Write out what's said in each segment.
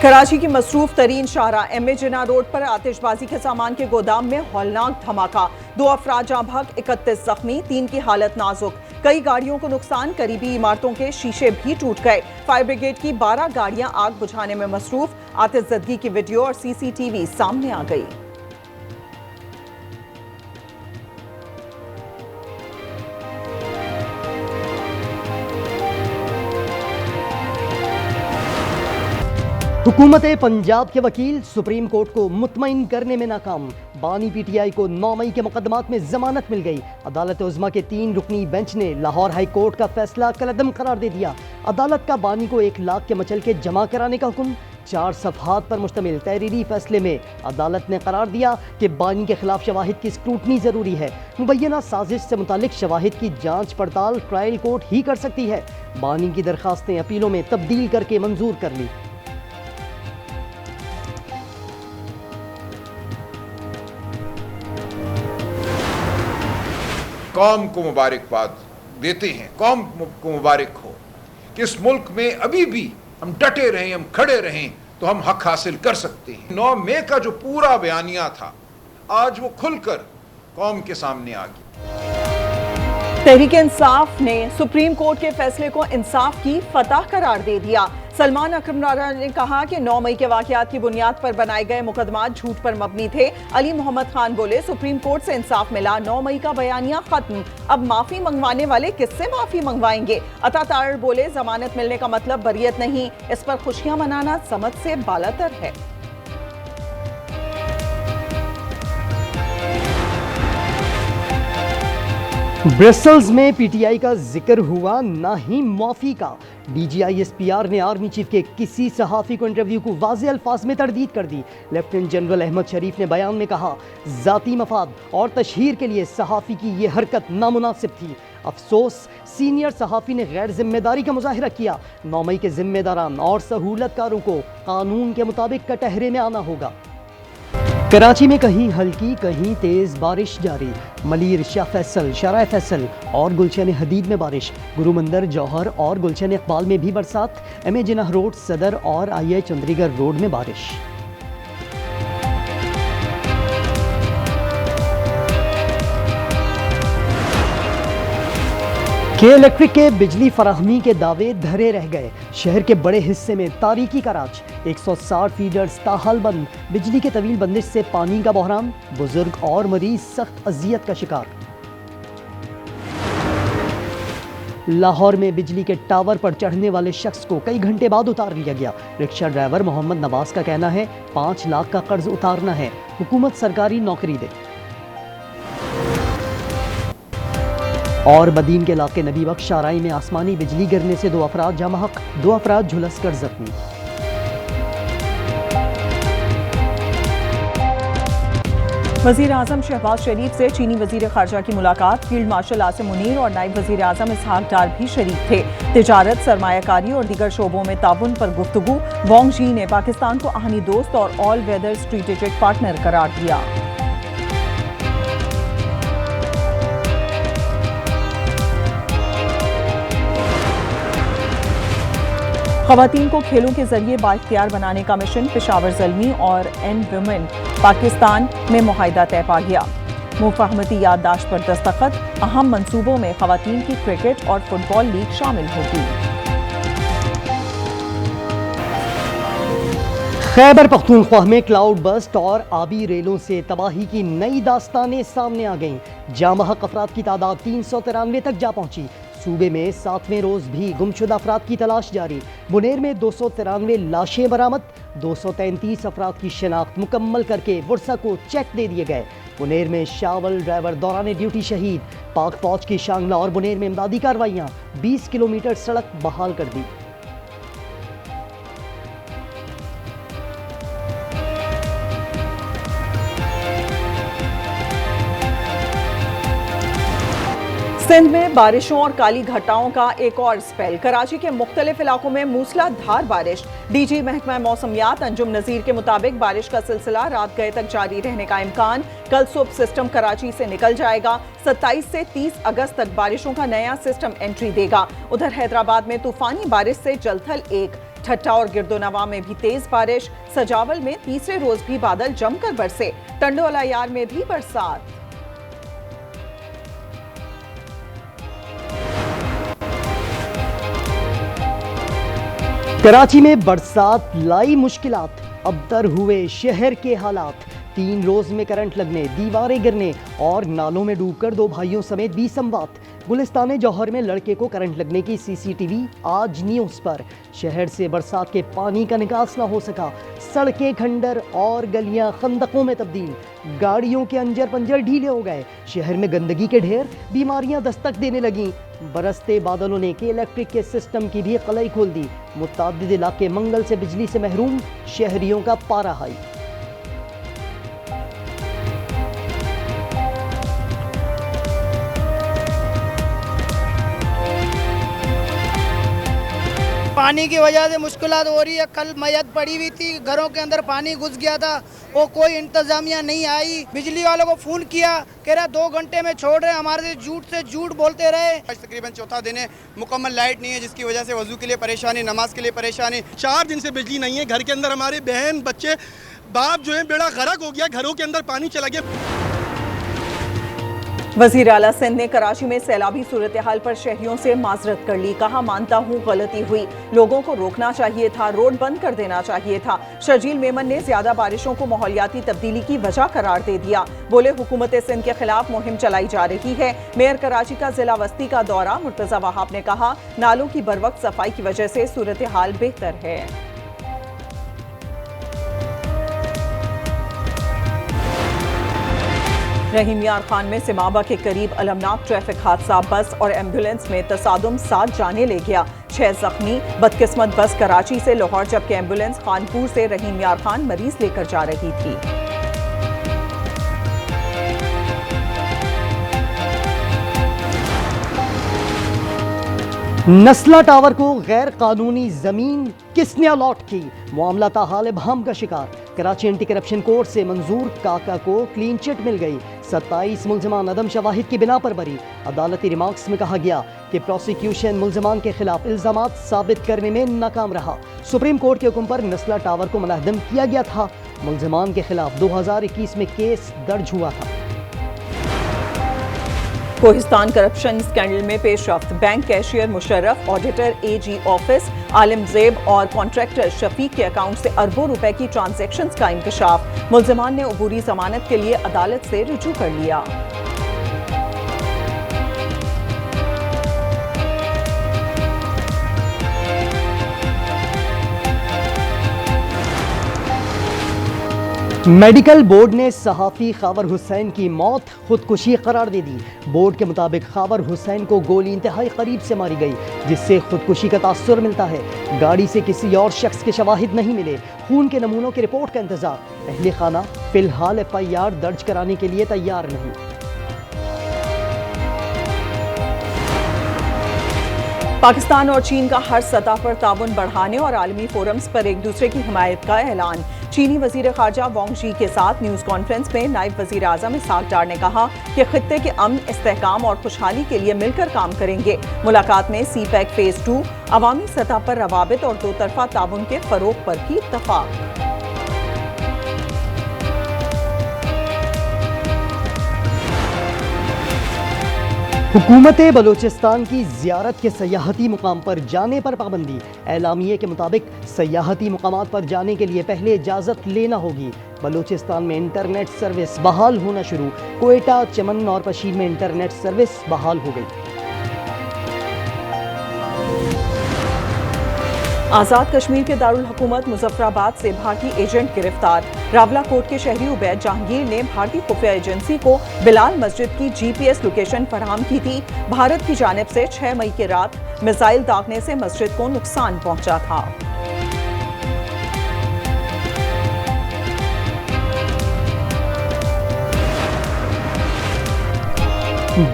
कराची की मसरूफ तरीन शाहराह एम ए जिन्ना रोड पर आतिशबाजी के सामान के गोदाम में हौलनाक धमाका। 2 अफराद जाँ बहक, 31 जख्मी, 3 की हालत नाजुक। कई गाड़ियों को नुकसान, करीबी इमारतों के शीशे भी टूट गए। फायर ब्रिगेड की 12 गाड़ियां आग बुझाने में मसरूफ। आतिशज़दगी की वीडियो और CCTV सामने आ गई। हुकूमत पंजाब के वकील सुप्रीम कोर्ट को मुतमईन करने में नाकाम। बानी PTI को 9 मई के मुकदमात में जमानत मिल गई। अदालत उज़्मा के 3 रुकनी बेंच ने लाहौर हाई कोर्ट का फैसला कलअदम करार दे दिया। अदालत का बानी को 1 लाख के मचल के जमा कराने का हुक्म। 4 सफ़हात पर मुश्तमिल तहरीरी फैसले में अदालत ने करार दिया कि बानी के खिलाफ शवाहिद की स्क्रूटनी जरूरी है। मुबैना साजिश से मुतालिक शवाहिद की जांच पड़ताल ट्रायल कोर्ट ही कर सकती है। बानी की दरखास्तें अपीलों में तब्दील करके मंजूर कर ली। कौम को मुबारकबाद देते हैं, कौम को मुबारक हो कि इस मुल्क में अभी भी हम डटे रहें, हम खड़े रहें तो हम हक हासिल कर सकते हैं। 9 मई का जो पूरा बयानिया था आज वो खुलकर कौम के सामने आ गया। तहरीक इंसाफ ने सुप्रीम कोर्ट के फैसले को इंसाफ की फतह करार दे दिया। सलमान अकरम राणा ने कहा कि 9 मई के वाकयात की बुनियाद पर बनाए गए मुकदमात झूठ पर मबनी थे। अली मोहम्मद खान बोले, सुप्रीम कोर्ट से इंसाफ मिला, 9 मई का बयानिया खत्म, अब माफी मंगवाने वाले किससे माफी मंगवाएंगे। अता तारड़ बोले, जमानत मिलने का मतलब बरियत नहीं, इस पर खुशियां मनाना समझ से बालातर है। ब्रसेल्स में PTI का जिक्र हुआ, ना ही माफी का। DGI SPR ने आर्मी चीफ के किसी सहाफ़ी को इंटरव्यू को वाज़े अल्फाज में तरदीद कर दी। लेफ्टिनेंट जनरल अहमद शरीफ ने बयान में कहा, ज़ाती मफाद और तशहीर के लिए सहाफ़ी की ये हरकत नामुनासिब थी। अफसोस, सीनियर सहाफ़ी ने गैर जिम्मेदारी का मुजाहिरा किया। 9 मई के जिम्मेदारान और सहूलतकारों को कानून के मुताबिक कटहरे में आना होगा। कराची में कहीं हल्की कहीं तेज बारिश जारी। मलीर, शाह फैसल, शराय फैसल और गुलशन हदीद में बारिश। गुरु मंदिर, जौहर और गुलशन इकबाल में भी बरसात। MA जिन्ना रोड, सदर और IA चंद्रीगढ़ रोड में बारिश। इलेक्ट्रिक के बिजली फराहमी के दावे धरे रह गए। शहर के बड़े हिस्से में तारीकी का राज। 160 फीडर्स ताहाल बंद। बिजली के तवील बंदिश से पानी का बहरान, बुजुर्ग और मरीज सख्त अजियत का शिकार। लाहौर में बिजली के टावर पर चढ़ने वाले शख्स को कई घंटे बाद उतार लिया गया। रिक्शा ड्राइवर मोहम्मद नवाज का कहना है 5 लाख का कर्ज उतारना है, हुकूमत सरकारी नौकरी दे। और बदीन के इलाके नबी बख्श शाहराई में आसमानी बिजली गिरने से 2 अफराद जाँ बहक, 2 अफराद झुलस कर जख्मी। वजीर आजम शहबाज शरीफ से चीनी वजीर खारजा की मुलाकात। फील्ड मार्शल आसिम मुनीर और नायब वजीर आजम इसहाक डार भी शरीक थे। तिजारत, सरमायाकारी और दीगर शोबों में ताउन पर गुफ्तगू। वांग जी ने पाकिस्तान को आहनी दोस्त और ऑल वेदर स्ट्रेटेजिक पार्टनर करार दिया। ख़वातीन को खेलों के जरिए बाइख्तियार बनाने का मिशन। पेशावर ज़ल्मी और एन वुमेन पाकिस्तान में मुआहिदा तय पा गया। मुफाहमती याददाश्त पर दस्तखत। अहम मंसूबों में ख़वातीन की क्रिकेट और फुटबॉल लीग शामिल होगी। खैबर पख्तूनख्वा में क्लाउड बस्ट और आबी रेलों से तबाही की नई दास्तानें सामने आ गईं। जाँ बहक अफराद की तादाद 393 तक जा पहुंची। सूबे में 7वें रोज भी गुमशुदा अफराद की तलाश जारी। बुनेर में 293 लाशें बरामद। 233 अफराद की शिनाख्त मुकम्मल करके वर्सा को चेक दे दिए गए। बुनेर में शावल ड्राइवर दौरान ड्यूटी शहीद। पाक फौज की शांगला और बुनेर में इमदादी कार्रवाइयाँ। 20 किलोमीटर सड़क बहाल कर दी। सिंध में बारिशों और काली घटाओं का एक और स्पेल। कराची के मुख्तलिफ इलाकों में मूसलाधार बारिश। DG महकमा मौसमियात अंजुम नजीर के मुताबिक बारिश का सिलसिला रात गए तक जारी रहने का इम्कान। कल सुबह सिस्टम कराची से निकल जाएगा। 27 से 30 अगस्त तक बारिशों का नया सिस्टम एंट्री देगा। उधर हैदराबाद में तूफानी बारिश से जलथल 1, ठट्टा और गिरदोनवा में भी तेज बारिश। सजावल में तीसरे रोज भी बादल जमकर बरसे। टंडोला यार में भी बरसात। कराची में बरसात लाई मुश्किलात, अबतर हुए शहर के हालात। 3 रोज में करंट लगने, दीवारें गिरने और नालों में डूबकर 2 भाइयों समेत 20 अमवात। गुलिस्तान जौहर में लड़के को करंट लगने की सीसीटीवी आज न्यूज़ पर। शहर से बरसात के पानी का निकास ना हो सका। सड़कें खंडर और गलियां खंदकों में तब्दील। गाड़ियों के अंजर पंजर ढीले हो गए। शहर में गंदगी के ढेर, बीमारियां दस्तक देने लगीं। बरसते बादलों ने के इलेक्ट्रिक के सिस्टम की भी कलई खोल दी। मुताद्दिद इलाके मंगल से बिजली से महरूम, शहरियों का पारा हाई। पानी की वजह से मुश्किलात हो रही है। कल मैयत पड़ी हुई थी, घरों के अंदर पानी घुस गया था और कोई इंतजामिया नहीं आई। बिजली वालों को फोन किया, कह रहा 2 घंटे में छोड़ रहे, हमारे से झूठ बोलते रहे। आज तकरीबन चौथा दिन है, मुकम्मल लाइट नहीं है, जिसकी वजह से वजू के लिए परेशानी, नमाज के लिए परेशानी। 4 दिन से बिजली नहीं है। घर के अंदर हमारे बहन बच्चे बाप जो है बेड़ा गर्क हो गया, घरों के अंदर पानी चला गया। वजीर आला सिंध ने कराची में सैलाबी सूरत हाल पर शहरियों से माजरत कर ली। कहा, मानता हूँ गलती हुई, लोगों को रोकना चाहिए था, रोड बंद कर देना चाहिए था। शर्जील मेमन ने ज्यादा बारिशों को माहौलियाती तब्दीली की वजह करार दे दिया। बोले, हुकूमत सिंध के खिलाफ मुहिम चलाई जा रही है। मेयर कराची का जिला वस्ती का दौरा, मुर्तजा वहाब ने कहा, नालों की बरवक्त सफाई की वजह से सूरत हाल बेहतर है। रहीम यार खान में सिमाबा के करीब अलमनाक ट्रैफिक हादसा, बस और एम्बुलेंस में तसादुम 7 जाने ले गया, 6 जख्मी। बदकिस्मत बस कराची से लाहौर जबकि एम्बुलेंस खानपुर से रहीम यार खान मरीज लेकर जा रही थी। नस्ला टावर को गैर कानूनी जमीन किसने अलॉट की? मामला ताहाल इबहम का शिकार। कराची एंटी करप्शन कोर्ट से मंजूर काका को क्लीन चिट मिल गई। 27 मुल्जमान अदम शवाहिद की बिना पर बरी। अदालती रिमार्क्स में कहा गया कि प्रोसिक्यूशन मुल्जमान के खिलाफ इल्जामात साबित करने में नाकाम रहा। सुप्रीम कोर्ट के हुक्म पर नस्ला टावर को मुनहदम किया गया था। मुल्जमान के खिलाफ 2021 में केस दर्ज हुआ था। कोहिस्तान करप्शन स्कैंडल में पेशरफ्त, bank cashier Musharraf, auditor AG office Alim Zeb और कॉन्ट्रैक्टर शफीक के अकाउंट से अरबों रुपए की ट्रांजैक्शंस का इंकशाफ। मुल्जमान ने अबूरी जमानत के लिए अदालत से रुजू कर लिया। मेडिकल बोर्ड ने सहाफ़ी खावर हुसैन की मौत खुदकुशी करार दे दी। बोर्ड के मुताबिक खावर हुसैन को गोली इंतहाई करीब से मारी गई, जिससे खुदकुशी का तासुर मिलता है। गाड़ी से किसी और शख्स के शवाहिद नहीं मिले। खून के नमूनों की रिपोर्ट का इंतजार। अहले खाना फिलहाल FIR दर्ज कराने के लिए तैयार नहीं। पाकिस्तान और चीन का हर सतह पर ताउन बढ़ाने और आलमी फोरम्स पर एक दूसरे की हिमायत का ऐलान। चीनी वजीर खारजा वांग शी के साथ न्यूज कॉन्फ्रेंस में नायब वजीर आजम इसहाक डार ने कहा कि खित्ते के अमन, इस्तेहकाम और खुशहाली के लिए मिलकर काम करेंगे। मुलाकात में CPEC फेज 2, अवामी सतह पर रवाबित और 2 तरफा ताउन के फरोग पर भी इत्तफाक। हुकूमत बलूचिस्तान की ज़ियारत के सयाहती मुकाम पर जाने पर पाबंदी। एलामिये के मुताबिक सयाहती मुकामात पर जाने के लिए पहले इजाज़त लेना होगी। बलूचिस्तान में इंटरनेट सर्विस बहाल होना शुरू। कोयटा, चमन और पशीर में इंटरनेट सर्विस बहाल हो गई। आज़ाद कश्मीर के दारुल हुकूमत मुजफ्फराबाद से भारतीय एजेंट गिरफ्तार। रावलाकोट के शहरी उबैद जहांगीर ने भारतीय खुफिया एजेंसी को बिलाल मस्जिद की GPS लोकेशन फराहम की थी। भारत की जानिब से 6 मई की रात मिसाइल दागने से मस्जिद को नुकसान पहुंचा था।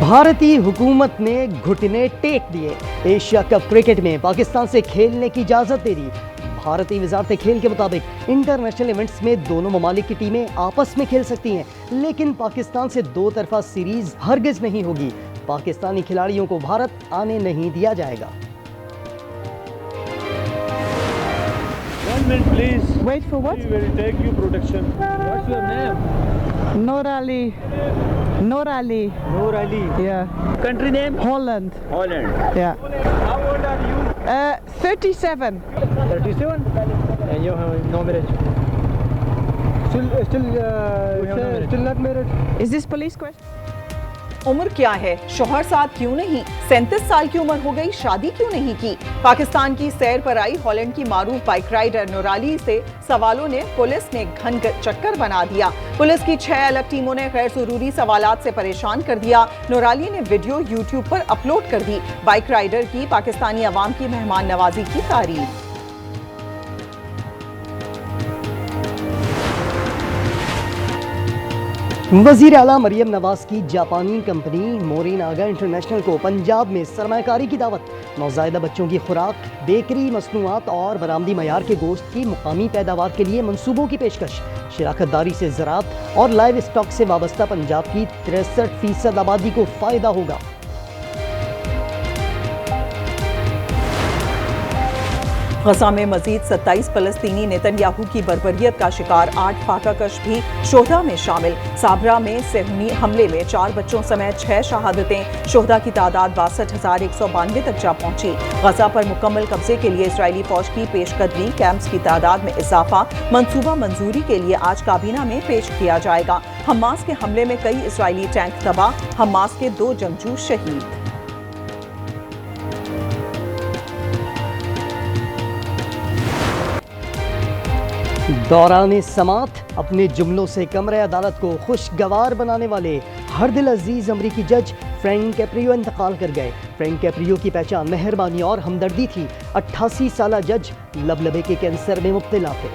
भारतीय हुकूमत ने घुटने टेक दिए। एशिया कप क्रिकेट में पाकिस्तान से खेलने की इजाज़त दे दी। भारतीय वजारत खेल के मुताबिक इंटरनेशनल इवेंट्स में दोनों ममालिक की टीमें आपस में खेल सकती हैं, लेकिन पाकिस्तान से 2 तरफा सीरीज हरगिज नहीं होगी। पाकिस्तानी खिलाड़ियों को भारत आने नहीं दिया जाएगा। minute, please. Wait for what? We will take you protection. What's your name? Noor Ali. Noor Ali. Noor Ali. Yeah. Country name? Holland. Holland. Yeah. How old are you? 37. 37. And you have no marriage. Still not married. Is this police question? उम्र क्या है, शौहर साथ क्यों नहीं, 37 साल की उम्र हो गई, शादी क्यों नहीं की। पाकिस्तान की सैर पर आई हॉलैंड की मारूफ बाइक राइडर नूराली से सवालों ने पुलिस ने घन चक्कर बना दिया। पुलिस की 6 अलग टीमों ने गैर जरूरी सवालात से परेशान कर दिया। नूराली ने वीडियो यूट्यूब पर अपलोड कर दी। बाइक राइडर की पाकिस्तानी अवाम की मेहमान नवाजी की तारीफ। वज़ीर आला मरियम नवाज की जापानी कंपनी मोरिनागा इंटरनेशनल को पंजाब में सरमाकारी की दावत। नौज़ायदा बच्चों की खुराक, बेकरी मसनूआत और बरामदी मयार के गोश्त की मुकामी पैदावार के लिए मंसूबों की पेशकश। शराकतदारी से ज़राअत और लाइव स्टॉक से वाबस्ता पंजाब की 63% आबादी को फ़ायदा होगा। गजा में मजीद 27 फलस्तीनी नेतन्याहू की बर्बरियत का शिकार 8 फाका कश भी शोहदा में शामिल। साबरा में सेहूनी हमले में 4 बच्चों समेत 6 शहादतें। शोहदा की तादाद 62,192 तक जा पहुंची। गजा पर मुकम्मल कब्जे के लिए इसराइली फौज की पेशकदमी, कैंप्स की तादाद में इजाफा, मंसूबा मंजूरी के लिए आज काबीना में पेश किया जाएगा। हमास के हमले में कई इसराइली टैंक तबाह, हमास के 2 जंगजू शहीद। दौरान समात अपने जुमलों से कमरे अदालत को खुशगवार बनाने वाले हर दिल अजीज अमरीकी जज फ्रैंक कैप्रियो इंतकाल कर गए। फ्रैंक कैप्रियो की पहचान मेहरबानी और हमदर्दी थी। 88 साला जज लबलबे के कैंसर में मुब्तला थे।